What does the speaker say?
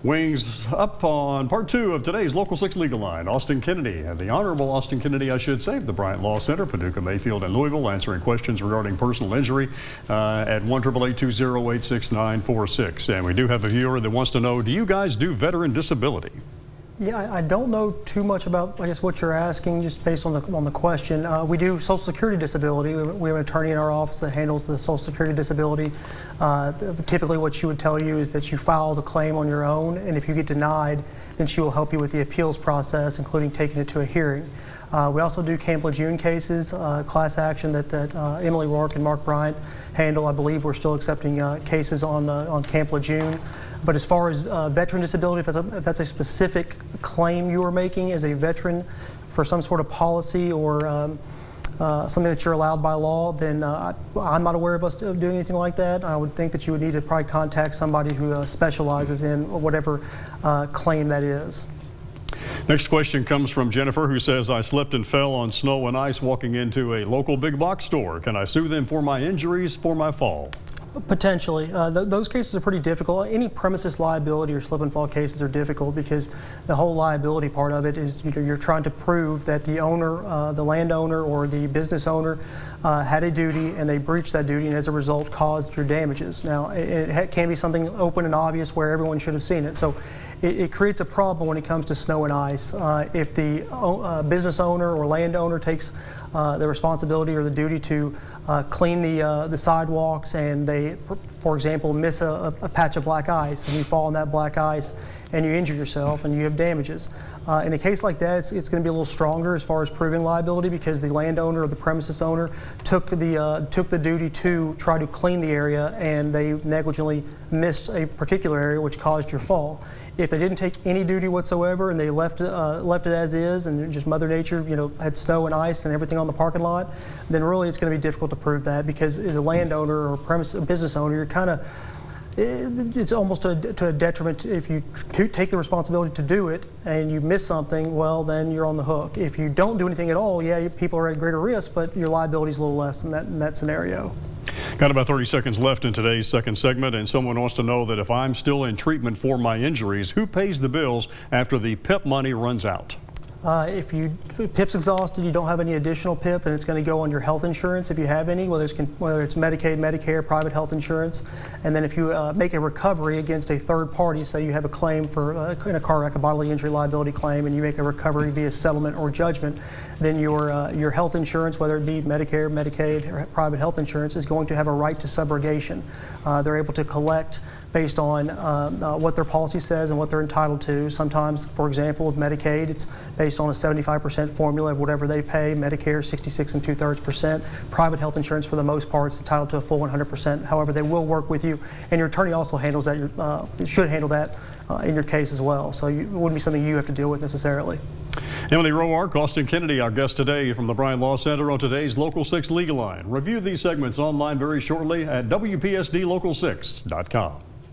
Wings up on part two of today's Local 6 Legal Line. Austin Kennedy, the Honorable Austin Kennedy, I should say, of the Bryant Law Center, Paducah, Mayfield, and Louisville, answering questions regarding personal injury at 1-888-208-6946. And we do have a viewer that wants to know, do you guys do veteran disability? Yeah, I don't know too much about, I guess, what you're asking, just based on the question. We do Social Security disability. We have an attorney in our office that handles the Social Security disability. Typically what she would tell you is that you file the claim on your own, and if you get denied, then she will help you with the appeals process, including taking it to a hearing. We also do Camp Lejeune cases, class action that Emily Rourke and Mark Bryant handle. I believe we're still accepting cases on Camp Lejeune. But as far as veteran disability, if that's a specific claim you are making as a veteran for some sort of policy or something that you're allowed by law, then I'm not aware of us doing anything like that. I would think that you would need to probably contact somebody who specializes in whatever claim that is. Next question comes from Jennifer, who says, I slipped and fell on snow and ice walking into a local big box store. Can I sue them for my injuries for my fall? Potentially. Those cases are pretty difficult. Any premises liability or slip and fall cases are difficult because the whole liability part of it is you're trying to prove that the owner, the landowner or the business owner had a duty and they breached that duty and as a result caused your damages. Now it can be something open and obvious where everyone should have seen it. So it creates a problem when it comes to snow and ice. If the business owner or landowner takes the responsibility or the duty to clean the sidewalks and they, for example, miss a patch of black ice and you fall on that black ice and you injure yourself and you have damages. In a case like that, it's going to be a little stronger as far as proving liability because the landowner or the premises owner took the duty to try to clean the area and they negligently missed a particular area which caused your fall. If they didn't take any duty whatsoever and they left it as is and just Mother Nature, had snow and ice and everything on the parking lot, then really it's going to be difficult to prove that because as a landowner or business owner, you're kind of, it's almost to a detriment. If you take the responsibility to do it and you miss something, well, then you're on the hook. If you don't do anything at all, yeah, people are at greater risk, but your liability is a little less in that scenario. Got about 30 seconds left in today's second segment, and someone wants to know that if I'm still in treatment for my injuries, who pays the bills after the PIP money runs out? If PIP's exhausted, you don't have any additional PIP, then it's going to go on your health insurance if you have any, whether it's Medicaid, Medicare, private health insurance. And then if you make a recovery against a third party, say you have a claim for in a car wreck, a bodily injury liability claim, and you make a recovery via settlement or judgment, then your health insurance, whether it be Medicare, Medicaid, or private health insurance, is going to have a right to subrogation. They're able to collect based on what their policy says and what they're entitled to. Sometimes, for example, with Medicaid, it's based on a 75% formula of whatever they pay. Medicare, 66 2/3%. Private health insurance, for the most part, is entitled to a full 100%. However, they will work with you, and your attorney also handles that. Should handle that in your case as well. So it wouldn't be something you have to deal with necessarily. Emily Rourke, Austin Kennedy, our guest today from the Bryant Law Center on today's Local 6 Legal Line. Review these segments online very shortly at WPSDLocal6.com.